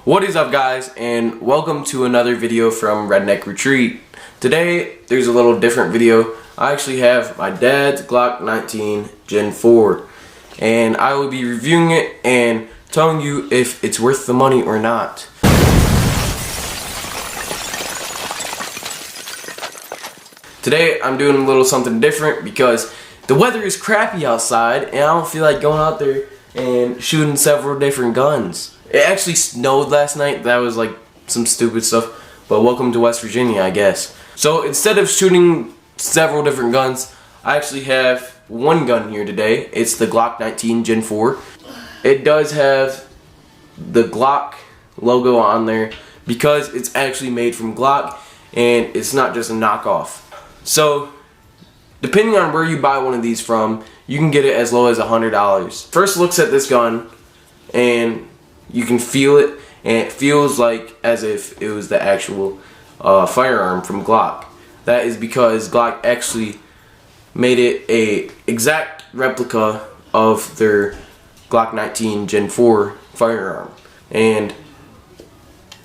What is up, guys, and welcome to another video from Redneck Retreat. Today there's a little different video. I actually have my dad's Glock 19 Gen 4 and I will be reviewing it and telling you if it's worth the money or not. Today I'm doing a little something different because the weather is crappy outside and I don't feel like going out there and shooting several different guns. It actually snowed last night. That was like some stupid stuff, but welcome to West Virginia, I guess. So instead of shooting several different guns, I actually have one gun here today. It's the Glock 19 Gen 4. It does have the Glock logo on there because it's actually made from Glock and it's not just a knockoff. So depending on where you buy one of these from, you can get it as low as $100. First looks at this gun and you can feel it, and it feels like as if it was the actual firearm from Glock. That is because Glock actually made it a exact replica of their Glock 19 Gen 4 firearm, and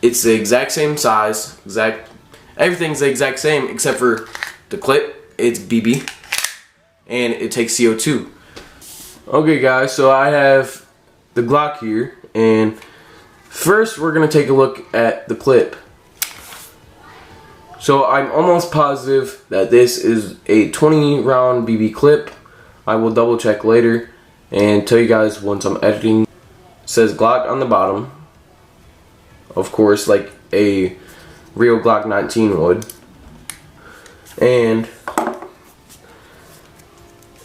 it's the exact same size, everything's the exact same except for the clip. It's BB and it takes CO2. Okay guys, so I have the Glock here, and first we're going to take a look at the clip. So I'm almost positive that this is a 20 round BB clip. I will double check later and tell you guys once I'm editing. It says Glock on the bottom, of course, like a real Glock 19 would, and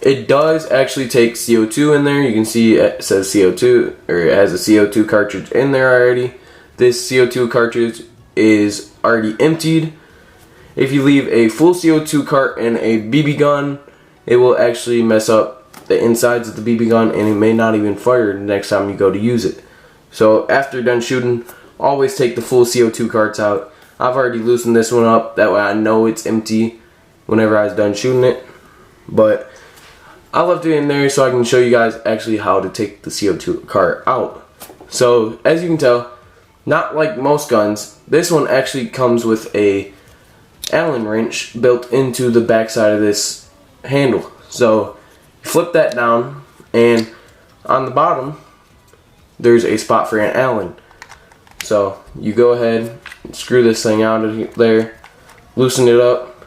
it does actually take CO2 in there. You can see it says CO2, or it has a CO2 cartridge in there already. This CO2 cartridge is already emptied. If you leave a full CO2 cart in a BB gun, it will actually mess up the insides of the BB gun and it may not even fire the next time you go to use it. So after done shooting, always take the full CO2 carts out. I've already loosened this one up, that way I know it's empty whenever I was done shooting it. But I left it in there so I can show you guys actually how to take the CO2 cart out. So as you can tell, not like most guns, this one actually comes with a Allen wrench built into the back side of this handle. So you flip that down, and on the bottom there's a spot for an Allen. So you go ahead and screw this thing out of there, loosen it up,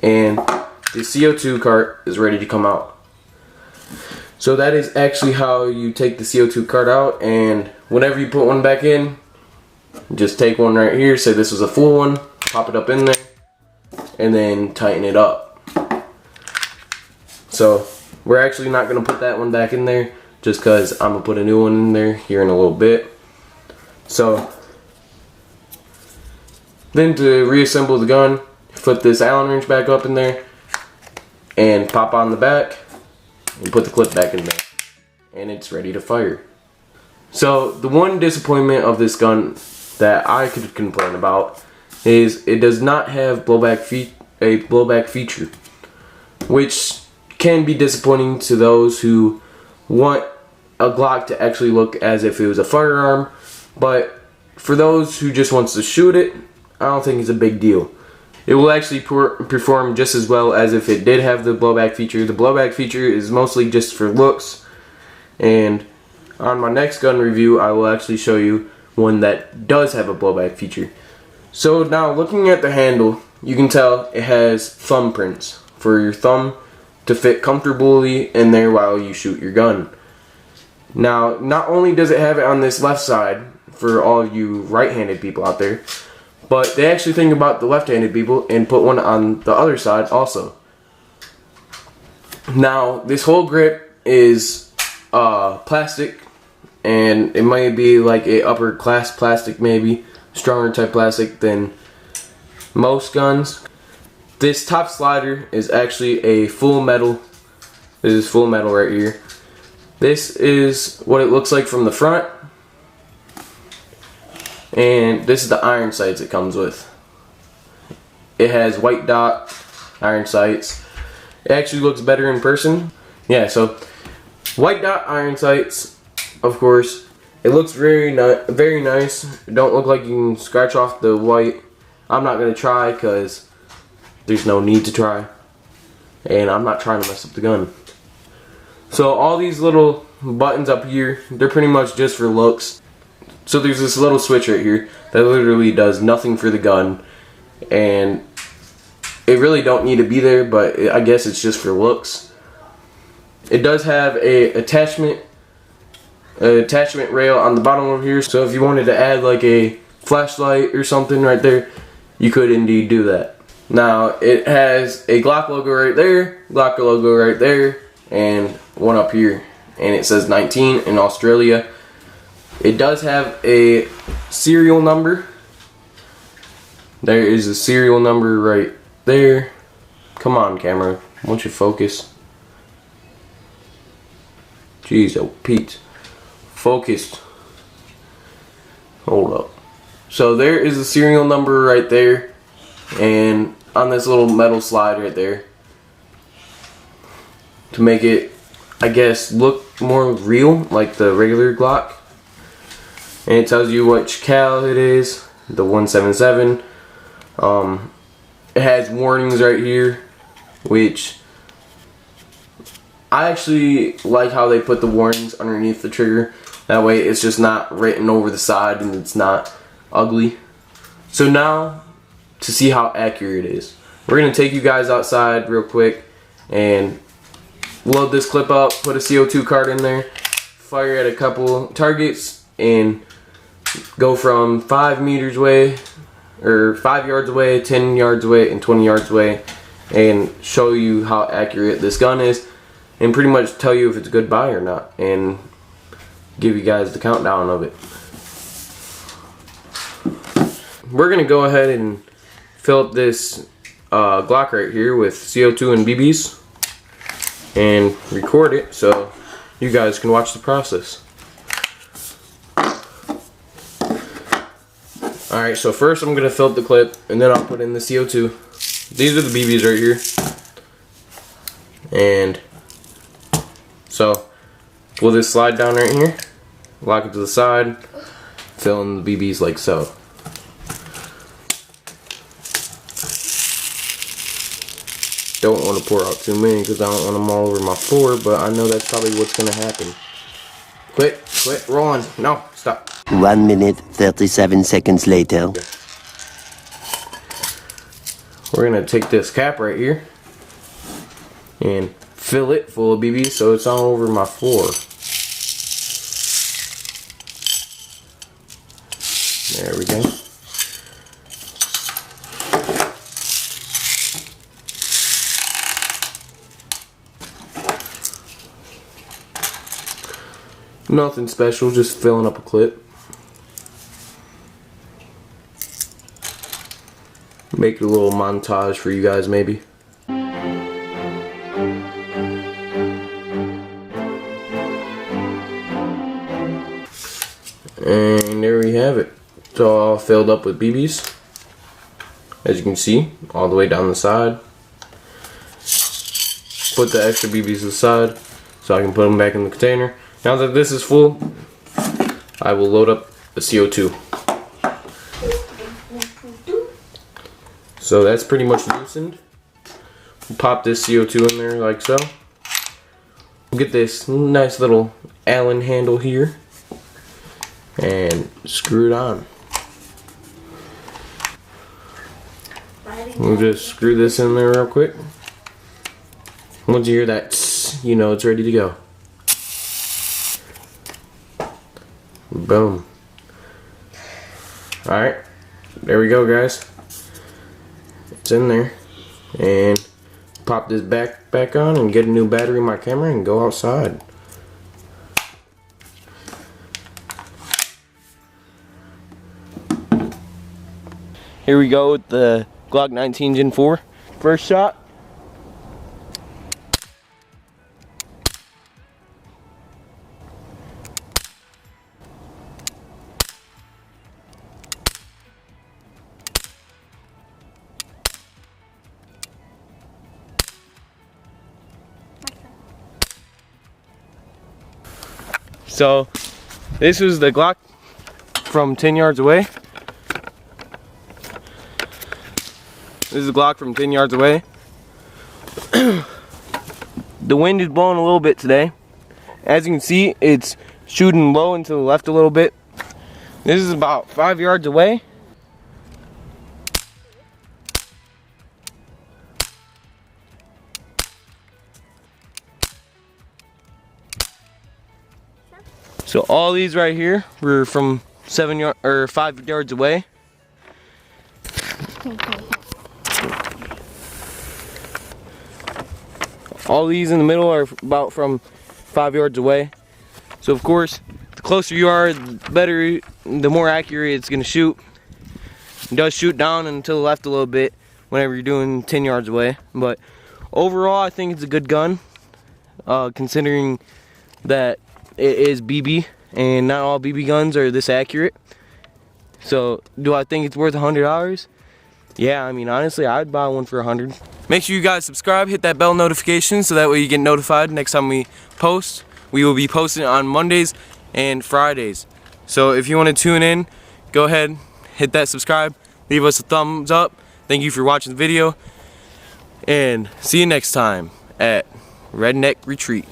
and the CO2 cart is ready to come out. So that is actually how you take the CO2 cart out, and whenever you put one back in, just take one right here, say this was a full one, pop it up in there, and then tighten it up. So we're actually not going to put that one back in there just because I'm going to put a new one in there here in a little bit. So then to reassemble the gun, flip this Allen wrench back up in there and pop on the back and put the clip back in there, and it's ready to fire. So the one disappointment of this gun that I could complain about is it does not have a blowback feature, which can be disappointing to those who want a Glock to actually look as if it was a firearm. But for those who just wants to shoot it, I don't think it's a big deal. It will actually perform just as well as if it did have the blowback feature. The blowback feature is mostly just for looks, and on my next gun review I will actually show you one that does have a blowback feature. So now looking at the handle, you can tell it has thumbprints for your thumb to fit comfortably in there while you shoot your gun. Now not only does it have it on this left side for all you right-handed people out there, but they actually think about the left-handed people and put one on the other side also. Now this whole grip is plastic, and it might be like a upper class plastic, maybe stronger type plastic than most guns. This top slider is actually a full metal. This is full metal right here. This is what it looks like from the front, and this is the iron sights it comes with. It has white dot iron sights. It actually looks better in person. Yeah, so white dot iron sights, of course, It looks very nice. It don't look like you can scratch off the white. I'm not gonna try because there's no need to try, and I'm not trying to mess up the gun. So all these little buttons up here, they're pretty much just for looks. So there's this little switch right here that literally does nothing for the gun, and it really don't need to be there, but I guess it's just for looks. It does have a attachment rail on the bottom over here, so if you wanted to add like a flashlight or something right there, you could indeed do that. Now it has a GLOCK logo right there, GLOCK logo right there, and one up here, and it says 19 in Australia. It does have a serial number. There is a serial number right there. Come on, camera, won't you focus? Jeez, oh Pete, focused. Hold up. So there is a serial number right there, and on this little metal slide right there, to make it, I guess, look more real like the regular Glock. And it tells you which cal it is, the 177. It has warnings right here, which I actually like how they put the warnings underneath the trigger. That way it's just not written over the side and it's not ugly. So now, to see how accurate it is, we're going to take you guys outside real quick and load this clip up, put a CO2 card in there, fire at a couple targets, and go from 5 meters away, or 5 yards away, 10 yards away, and 20 yards away, and show you how accurate this gun is, and pretty much tell you if it's a good buy or not, and give you guys the countdown of it. We're gonna go ahead and fill up this Glock right here with CO2 and BBs and record it so you guys can watch the process. Alright, so first I'm gonna fill up the clip and then I'll put in the CO2. These are the BBs right here. And so we'll just slide down right here, lock it to the side, fill in the BBs like so. Don't want to pour out too many because I don't want them all over my floor, but I know that's probably what's going to happen. Quit, rolling. No, stop. 1 minute, 37 seconds later. We're going to take this cap right here and fill it full of BBs so it's all over my floor. There we go. Nothing special, just filling up a clip. Make a little montage for you guys maybe. And there we have it. It's all filled up with BBs. As you can see, all the way down the side. Put the extra BBs to the side so I can put them back in the container. Now that this is full, I will load up the CO2. So that's pretty much loosened. We'll pop this CO2 in there like so. We'll get this nice little Allen handle here and screw it on. We'll just screw this in there real quick. Once you hear that, you know it's ready to go. Boom. Alright, there we go, guys. It's in there. And pop this back on and get a new battery in my camera and go outside. Here we go with the Glock 19 Gen 4. First shot. So This was the Glock from 10 yards away. This is the Glock from 10 yards away. The wind is blowing a little bit today. As you can see, it's shooting low and to the left a little bit. This is about 5 yards away. So all these right here were from 5 yards away. All these in the middle are about from 5 yards away. So of course, the closer you are, the better, the more accurate it's gonna shoot. It does shoot down and to the left a little bit whenever you're doing 10 yards away. But overall, I think it's a good gun, considering that it is BB and not all BB guns are this accurate. So do I think it's worth $100? Yeah, I mean, honestly, I'd buy one for $100. Make sure you guys subscribe, hit that bell notification so that way you get notified next time we post. We will be posting on Mondays and Fridays. So if you want to tune in, go ahead, hit that subscribe, leave us a thumbs up. Thank you for watching the video, and see you next time at Redneck Retreat.